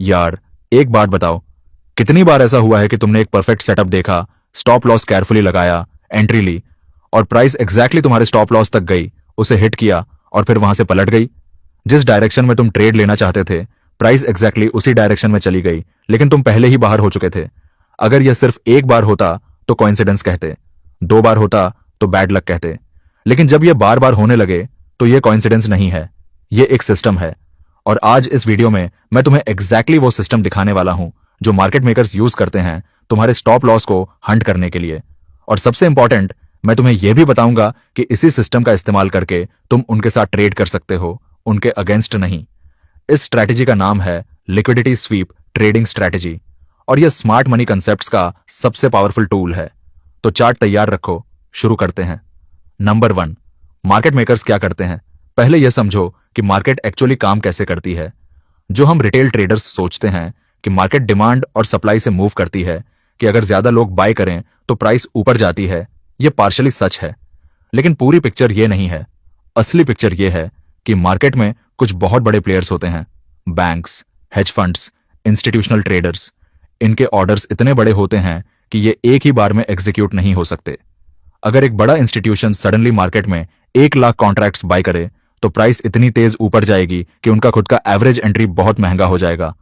यार, एक बात बताओ, कितनी बार ऐसा हुआ है कि तुमने एक परफेक्ट सेटअप देखा, स्टॉप लॉस केयरफुली लगाया, एंट्री ली और प्राइस एग्जैक्टली तुम्हारे स्टॉप लॉस तक गई, उसे हिट किया और फिर वहां से पलट गई। जिस डायरेक्शन में तुम ट्रेड लेना चाहते थे, प्राइस एग्जैक्टली उसी डायरेक्शन में चली गई, लेकिन तुम पहले ही बाहर हो चुके थे। अगर यह सिर्फ एक बार होता तो कोइंसिडेंस कहते, दो बार होता तो बैड लक कहते, लेकिन जब यह बार बार होने लगे तो यह कोइंसिडेंस नहीं है, यह एक सिस्टम है। और आज इस वीडियो में मैं तुम्हें एग्जैक्टली वो सिस्टम दिखाने वाला हूं जो मार्केट मेकर्स यूज करते हैं तुम्हारे स्टॉप लॉस को हंट करने के लिए। और सबसे इंपॉर्टेंट, मैं तुम्हें यह भी बताऊंगा कि इसी सिस्टम का इस्तेमाल करके तुम उनके साथ ट्रेड कर सकते हो, उनके अगेंस्ट नहीं। इस स्ट्रैटेजी का नाम है लिक्विडिटी स्वीप ट्रेडिंग स्ट्रैटेजी और यह स्मार्ट मनी कंसेप्ट्स का सबसे पावरफुल टूल है। तो चार्ट तैयार रखो, शुरू करते हैं। नंबर 1, मार्केट मेकर्स क्या करते हैं। पहले यह समझो कि मार्केट एक्चुअली काम कैसे करती है। जो हम रिटेल ट्रेडर्स सोचते हैं कि मार्केट डिमांड और सप्लाई से मूव करती है, कि अगर ज्यादा लोग बाय करें तो प्राइस ऊपर जाती है, यह पार्शियली सच है, लेकिन पूरी पिक्चर यह नहीं है। असली पिक्चर यह है कि मार्केट में कुछ बहुत बड़े प्लेयर्स होते हैं, banks, hedge funds, institutional traders. इनके ऑर्डर्स इतने बड़े होते हैं कि ये एक ही बार में एग्जीक्यूट नहीं हो सकते। अगर एक बड़ा इंस्टीट्यूशन सडनली मार्केट में 1 लाख कॉन्ट्रैक्ट्स बाय करे तो प्राइस इतनी तेज ऊपर जाएगी कि उनका खुद का एवरेज एंट्री बहुत महंगा हो जाएगा।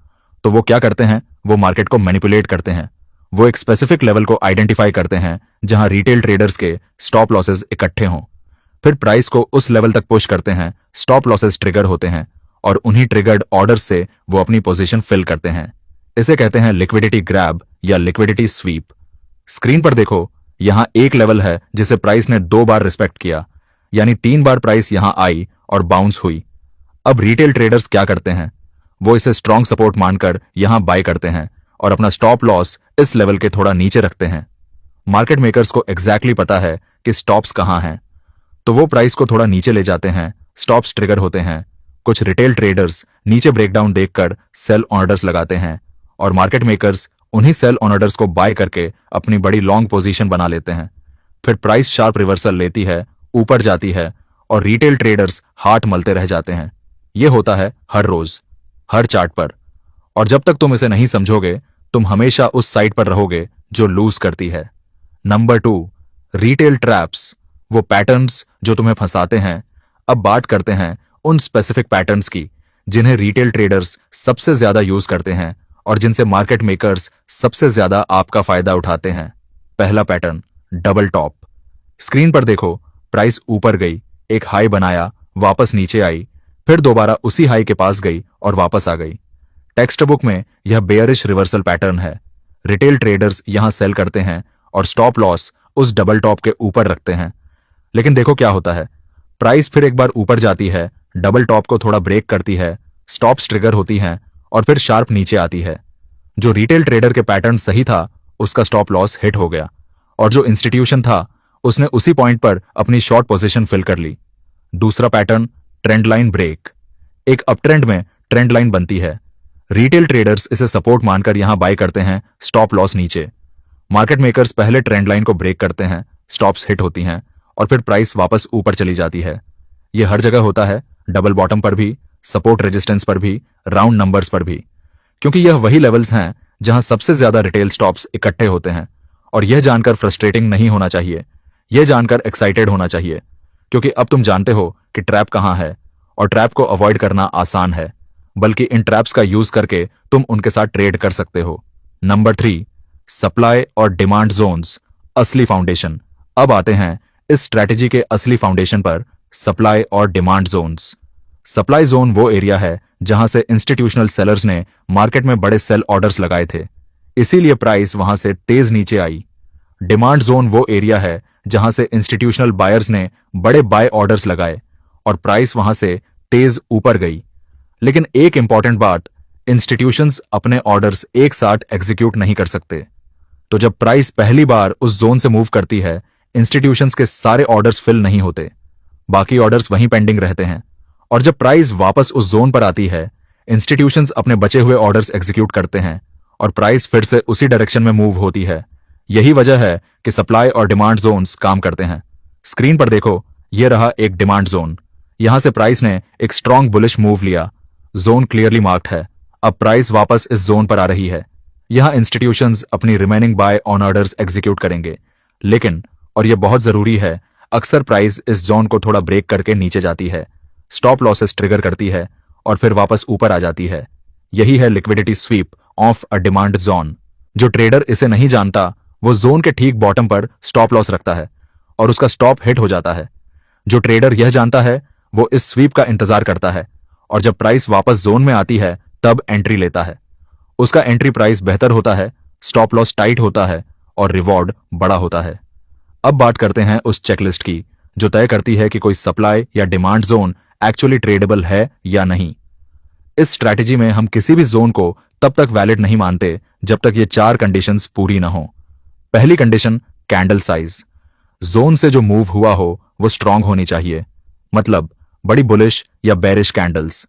तो वो क्या करते हैं, वो मार्केट को मैनिपुलेट करते हैं। वो एक स्पेसिफिक लेवल को आइडेंटिफाई करते हैं जहां रिटेल ट्रेडर्स के स्टॉप लॉसेस इकट्ठे हों, फिर प्राइस को उस लेवल तक पुश करते हैं, स्टॉप लॉसेस ट्रिगर होते हैं और उन्हीं ट्रिगर्ड ऑर्डर्स से वो अपनी पोजीशन फिल करते हैं। इसे कहते हैं लिक्विडिटी ग्रैब या लिक्विडिटी स्वीप। स्क्रीन पर देखो, यहां एक लेवल है जिसे प्राइस ने 2 बार रिस्पेक्ट किया, यानी 3 बार प्राइस यहां आई और बाउंस हुई। अब रिटेल ट्रेडर्स क्या करते हैं, वो इसे स्ट्रॉन्ग सपोर्ट मानकर यहां बाय करते हैं और अपना स्टॉप लॉस इस लेवल के थोड़ा नीचे रखते हैं। मार्केट मेकर्स को एग्जैक्टली पता है कि स्टॉप्स कहां हैं, तो वो प्राइस को थोड़ा नीचे ले जाते हैं, स्टॉप्स ट्रिगर होते हैं। कुछ रिटेल ट्रेडर्स नीचे ब्रेकडाउन देखकर सेल ऑर्डर्स लगाते हैं और मार्केट मेकर्स उन्हीं सेल ऑर्डर्स को बाय करके अपनी बड़ी लॉन्ग पोजीशन बना लेते हैं। फिर प्राइस शार्प रिवर्सल लेती है, ऊपर जाती है और रिटेल ट्रेडर्स हाथ मलते रह जाते हैं। यह होता है हर रोज, हर चार्ट पर। और जब तक तुम इसे नहीं समझोगे, तुम हमेशा उस साइड पर रहोगे जो लूज करती है। नंबर 2, रिटेल ट्रैप्स, वो पैटर्न्स जो तुम्हें फंसाते हैं। अब बात करते हैं उन स्पेसिफिक पैटर्न्स की जिन्हें रिटेल ट्रेडर्स सबसे ज्यादा यूज करते हैं और जिनसे मार्केट मेकर्स सबसे ज्यादा आपका फायदा उठाते हैं। पहला पैटर्न, डबल टॉप। स्क्रीन पर देखो, प्राइस ऊपर गई, एक हाई बनाया, वापस नीचे आई, फिर दोबारा उसी हाई के पास गई और वापस आ गई। टेक्स्ट बुक में यह बेयरिश रिवर्सल पैटर्न है। रिटेल ट्रेडर्स यहां सेल करते हैं और स्टॉप लॉस उस डबल टॉप के ऊपर रखते हैं। लेकिन देखो क्या होता है, प्राइस फिर एक बार ऊपर जाती है, डबल टॉप को थोड़ा ब्रेक करती है, स्टॉप्स ट्रिगर होती हैं और फिर शार्प नीचे आती है। जो रिटेल ट्रेडर के पैटर्न सही था, उसका स्टॉप लॉस हिट हो गया और जो इंस्टीट्यूशन था, उसने उसी पॉइंट पर अपनी शॉर्ट पोजीशन फिल कर ली। दूसरा पैटर्न, ट्रेंड लाइन ब्रेक। एक अप ट्रेंड में ट्रेंड लाइन बनती है, रिटेल ट्रेडर्स इसे सपोर्ट मानकर यहां बाय करते हैं, स्टॉप लॉस नीचे। मार्केट मेकर्स पहले ट्रेंड लाइन को ब्रेक करते हैं, स्टॉप्स हिट होती हैं और फिर प्राइस वापस ऊपर चली जाती है। यह हर जगह होता है, डबल बॉटम पर भी, सपोर्ट रेजिस्टेंस पर भी, राउंड नंबर्स पर भी, क्योंकि यह वही लेवल्स हैं जहां सबसे ज्यादा रिटेल स्टॉप्स इकट्ठे होते हैं। और यह जानकर फ्रस्ट्रेटिंग नहीं होना चाहिए, यह जानकर एक्साइटेड होना चाहिए, क्योंकि अब तुम जानते हो कि ट्रैप कहां है और ट्रैप को अवॉइड करना आसान है, बल्कि इन ट्रैप्स का यूज करके तुम उनके साथ ट्रेड कर सकते हो। नंबर 3, सप्लाई और डिमांड जोन्स, असली फाउंडेशन। अब आते हैं इस स्ट्रैटेजी के असली फाउंडेशन पर, सप्लाई और डिमांड जोन्स। सप्लाई जोन वो एरिया है जहां से इंस्टीट्यूशनल सेलर्स ने मार्केट में बड़े सेल ऑर्डर्स लगाए थे, इसीलिए प्राइस वहां से तेज नीचे आई। डिमांड जोन वो एरिया है जहां से इंस्टीट्यूशनल बायर्स ने बड़े बाय ऑर्डर्स लगाए और प्राइस वहां से तेज ऊपर गई। लेकिन एक इंपॉर्टेंट बात, इंस्टीट्यूशंस अपने ऑर्डर्स एक साथ एग्जीक्यूट नहीं कर सकते। तो जब प्राइस पहली बार उस जोन से मूव करती है, इंस्टीट्यूशंस के सारे ऑर्डर्स फिल नहीं होते, बाकी ऑर्डर्स वहीं पेंडिंग रहते हैं। और जब प्राइस वापस उस जोन पर आती है, इंस्टीट्यूशंस अपने बचे हुए ऑर्डर्स एग्जीक्यूट करते हैं और प्राइस फिर से उसी डायरेक्शन में मूव होती है। यही वजह है कि सप्लाई और डिमांड जोन्स काम करते हैं। स्क्रीन पर देखो, यह रहा एक डिमांड जोन। यहां से प्राइस ने एक स्ट्रॉन्ग बुलिश मूव लिया, जोन क्लियरली मार्क्ड है। अब प्राइस वापस इस जोन पर आ रही है। यहां इंस्टीट्यूशंस अपनी remaining buy on orders execute करेंगे, लेकिन और यह बहुत जरूरी है, अक्सर प्राइस इस जोन को थोड़ा ब्रेक करके नीचे जाती है, स्टॉप लॉसेस ट्रिगर करती है और फिर वापस ऊपर आ जाती है। यही है liquidity SVEEP of a demand zone. जो ट्रेडर इसे नहीं जानता वो जोन के ठीक बॉटम पर स्टॉप लॉस रखता है और उसका स्टॉप हिट हो जाता है। जो ट्रेडर यह जानता है वो इस स्वीप का इंतजार करता है और जब प्राइस वापस जोन में आती है तब एंट्री लेता है। उसका एंट्री प्राइस बेहतर होता है, स्टॉप लॉस टाइट होता है और रिवॉर्ड बड़ा होता है। अब बात करते हैं उस चेकलिस्ट की जो तय करती है कि कोई सप्लाई या डिमांड जोन एक्चुअली ट्रेडेबल है या नहीं। इस स्ट्रैटेजी में हम किसी भी जोन को तब तक वैलिड नहीं मानते जब तक ये 4 कंडीशंस पूरी ना हो। पहली कंडीशन, कैंडल साइज। जोन से जो मूव हुआ हो वो स्ट्रांग होनी चाहिए, मतलब बड़ी बुलिश या बेरिश कैंडल्स।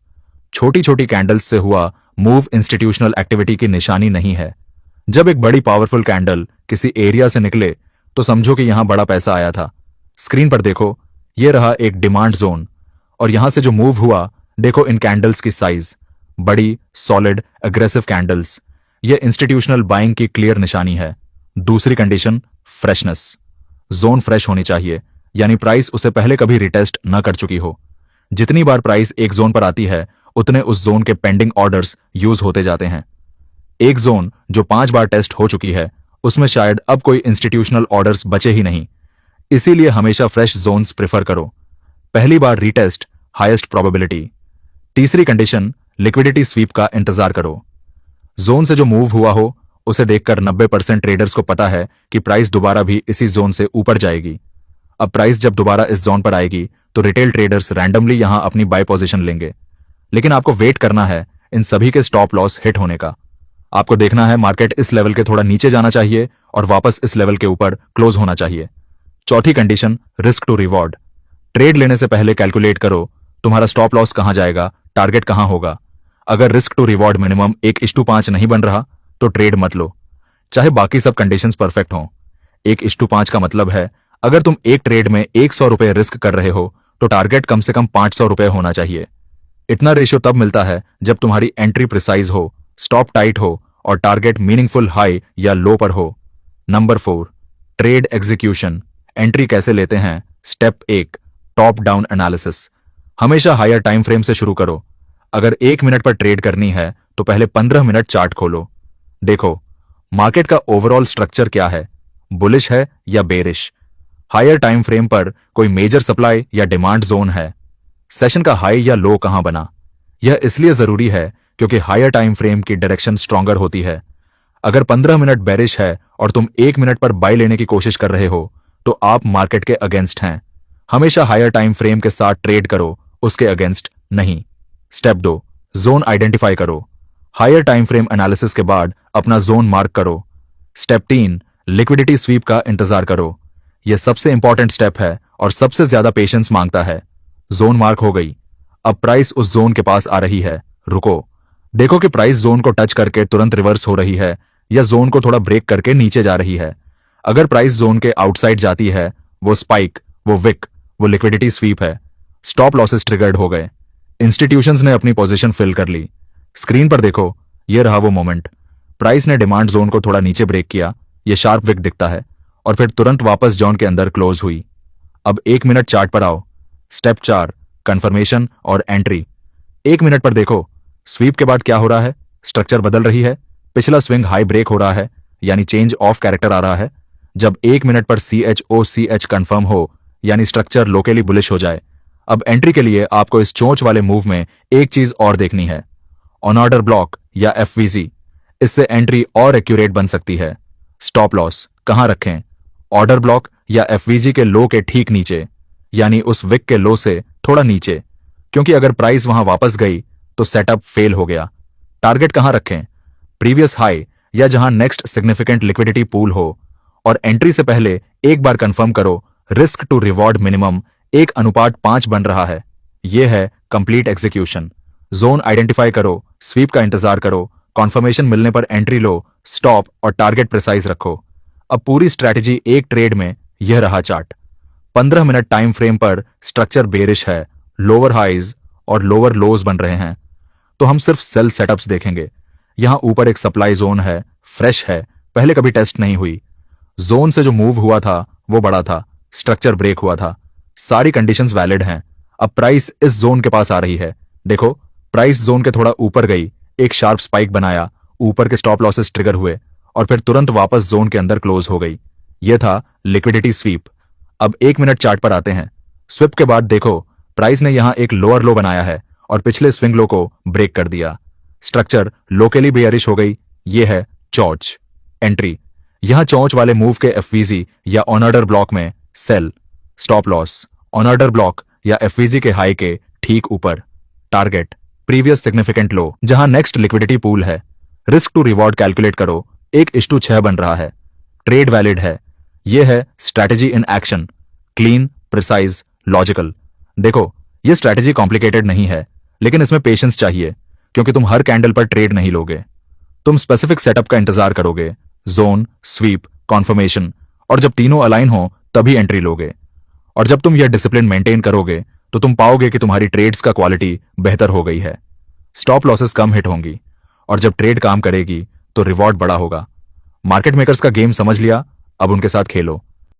छोटी छोटी कैंडल्स से हुआ मूव इंस्टीट्यूशनल एक्टिविटी की निशानी नहीं है। जब एक बड़ी पावरफुल कैंडल किसी एरिया से निकले तो समझो कि यहां बड़ा पैसा आया था। स्क्रीन पर देखो, यह रहा एक डिमांड जोन और यहां से जो मूव हुआ, देखो इन कैंडल्स की साइज, बड़ी सॉलिड एग्रेसिव कैंडल्स। यह इंस्टीट्यूशनल बाइंग की क्लियर निशानी है। दूसरी कंडीशन, फ्रेशनेस। जोन फ्रेश होनी चाहिए, यानी प्राइस उसे पहले कभी रिटेस्ट न कर चुकी हो। जितनी बार प्राइस एक जोन पर आती है उतने उस जोन के पेंडिंग ऑर्डर्स यूज होते जाते हैं। एक जोन जो 5 बार टेस्ट हो चुकी है उसमें शायद अब कोई इंस्टीट्यूशनल ऑर्डर्स बचे ही नहीं। इसीलिए हमेशा फ्रेश जोन्स प्रेफर करो। पहली बार रीटेस्ट, हाईएस्ट प्रोबेबिलिटी। तीसरी कंडीशन, लिक्विडिटी स्वीप का इंतजार करो। जोन से जो मूव हुआ हो उसे देखकर 90% ट्रेडर्स को पता है कि प्राइस दोबारा भी इसी जोन से ऊपर जाएगी। अब प्राइस जब दोबारा इस जोन पर आएगी तो रिटेल ट्रेडर्स रैंडमली यहां अपनी बाय पोजीशन लेंगे, लेकिन आपको वेट करना है इन सभी के स्टॉप लॉस हिट होने का। आपको देखना है मार्केट इस लेवल के थोड़ा नीचे जाना चाहिए और वापस इस लेवल के ऊपर क्लोज होना चाहिए। चौथी condition, risk to reward. Trade लेने से पहले कैलकुलेट करो तुम्हारा स्टॉप लॉस कहां जाएगा, टारगेट कहां होगा। अगर रिस्क टू रिवॉर्ड मिनिमम 1:5 नहीं बन रहा तो ट्रेड मत लो, चाहे बाकी सब कंडीशंस परफेक्ट हों। 1:5 का मतलब है अगर तुम एक ट्रेड में 100 रुपए रिस्क कर रहे हो तो टारगेट कम से कम 500 रुपए होना चाहिए। इतना रेशियो तब मिलता है जब तुम्हारी एंट्री प्रिसाइज हो, स्टॉप टाइट हो और टारगेट मीनिंगफुल हाई या लो पर हो। Number 4, trade execution. एंट्री कैसे लेते हैं? Step 1, top down analysis. हमेशा हायर टाइम फ्रेम से शुरू करो। अगर 1 मिनट पर ट्रेड करनी है तो पहले 15 मिनट चार्ट खोलो। देखो मार्केट का ओवरऑल स्ट्रक्चर क्या है, बुलिश है या बेरिश। हायर टाइम फ्रेम पर कोई मेजर सप्लाई या डिमांड जोन है। सेशन का हाई या लो कहां बना। यह इसलिए जरूरी है क्योंकि हायर टाइम फ्रेम की डायरेक्शन स्ट्रॉन्गर होती है। अगर 15 मिनट बेरिश है और तुम 1 मिनट पर बाय लेने की कोशिश कर रहे हो तो आप मार्केट के अगेंस्ट हैं। हमेशा हायर टाइम फ्रेम के साथ ट्रेड करो, उसके अगेंस्ट नहीं। स्टेप 2, जोन आइडेंटिफाई करो। हायर टाइम फ्रेम एनालिसिस के बाद अपना जोन मार्क करो। स्टेप 3, लिक्विडिटी स्वीप का इंतजार करो। यह सबसे इंपॉर्टेंट स्टेप है और सबसे ज्यादा पेशेंस मांगता है। जोन मार्क हो गई, अब प्राइस उस जोन के पास आ रही है, रुको। देखो कि प्राइस जोन को टच करके तुरंत रिवर्स हो रही है या जोन को थोड़ा ब्रेक करके नीचे जा रही है। अगर प्राइस जोन के आउटसाइड जाती है, वो स्पाइक, वो विक, वो लिक्विडिटी स्वीप है। स्टॉप लॉसेस ट्रिगर्ड हो गए, इंस्टीट्यूशंस ने अपनी पोजीशन फिल कर ली। स्क्रीन पर देखो, ये रहा वो मोमेंट। प्राइस ने डिमांड जोन को थोड़ा नीचे ब्रेक किया, ये शार्प विक दिखता है और फिर तुरंत वापस जोन के अंदर क्लोज हुई। अब 1 मिनट चार्ट पर आओ। स्टेप 4, कंफर्मेशन और एंट्री। 1 मिनट पर देखो स्वीप के बाद क्या हो रहा है। स्ट्रक्चर बदल रही है, पिछला स्विंग हाई ब्रेक हो रहा है, यानी चेंज ऑफ कैरेक्टर आ रहा है। जब 1 मिनट पर CHOCH कंफर्म हो, यानी स्ट्रक्चर लोकली बुलिश हो जाए, अब एंट्री के लिए आपको इस चोंच वाले मूव में एक चीज और देखनी है, ऑन ऑर्डर ब्लॉक या FVG। इससे एंट्री और एक्यूरेट बन सकती है। स्टॉप लॉस कहां रखें? ऑर्डर ब्लॉक या FVG के लो के ठीक नीचे, यानी उस विक के लो से थोड़ा नीचे, क्योंकि अगर प्राइस वहां वापस गई तो सेटअप फेल हो गया। टारगेट कहां रखें? प्रीवियस हाई या जहां नेक्स्ट सिग्निफिकेंट लिक्विडिटी पूल हो। और एंट्री से पहले एक बार कंफर्म करो रिस्क टू रिवॉर्ड मिनिमम 1:5 बन रहा है। यह है कंप्लीट एग्जीक्यूशन। जोन आइडेंटिफाई करो, स्वीप का इंतजार करो, कॉन्फर्मेशन मिलने पर एंट्री लो, स्टॉप और टारगेट प्रिसाइज रखो। अब पूरी स्ट्रैटेजी एक ट्रेड में। यह रहा चार्ट। 15 मिनट टाइम फ्रेम पर स्ट्रक्चर बेरिश है, लोअर हाइज और लोअर लोज बन रहे हैं। तो हम सिर्फ सेल सेटअप्स देखेंगे। यहां ऊपर एक सप्लाई जोन है, फ्रेश है, पहले कभी टेस्ट नहीं हुई। जोन से जो मूव हुआ था वो बड़ा था, स्ट्रक्चर ब्रेक हुआ था, सारी कंडीशंस वैलिड हैं। अब प्राइस इस जोन के पास आ रही है। देखो, प्राइस जोन के थोड़ा ऊपर गई, एक शार्प स्पाइक बनाया, ऊपर के स्टॉप लॉसेस ट्रिगर हुए और फिर तुरंत वापस जोन के अंदर क्लोज हो गई। यह था लिक्विडिटी स्वीप। अब 1 मिनट चार्ट पर आते हैं। स्विप के बाद देखो, प्राइस ने यहां एक लोअर लो बनाया है और पिछले स्विंग लो को ब्रेक कर दिया। स्ट्रक्चर लोकली बेयरिश हो गई। यह है चौच। एंट्री, यहां चौच वाले मूव के एफवीजी या ऑन ऑर्डर ब्लॉक में sell. Stop loss on order block या एफवीजी के हाई के ठीक ऊपर। टारगेट प्रीवियस सिग्निफिकेंट लो, जहां नेक्स्ट लिक्विडिटी पूल है। रिस्क टू रिवॉर्ड कैलकुलेट करो, 1:6 बन रहा है। ट्रेड वैलिड है। यह है strategy in action, clean, precise, logical. देखो, यह स्ट्रैटेजी कॉम्प्लिकेटेड नहीं है, लेकिन इसमें पेशेंस चाहिए, क्योंकि तुम हर कैंडल पर ट्रेड नहीं लोगे। तुम स्पेसिफिक सेटअप का इंतजार करोगे, जोन, स्वीप, कॉन्फर्मेशन, और जब तीनों अलाइन हो तभी एंट्री लोगे। और जब तुम यह डिसिप्लिन मेंटेन करोगे तो तुम पाओगे कि तुम्हारी ट्रेड्स का क्वालिटी बेहतर हो गई है। स्टॉप लॉसेस कम हिट होंगी और जब ट्रेड काम करेगी तो रिवॉर्ड बड़ा होगा। मार्केट मेकर्स का गेम समझ लिया, अब उनके साथ खेलो।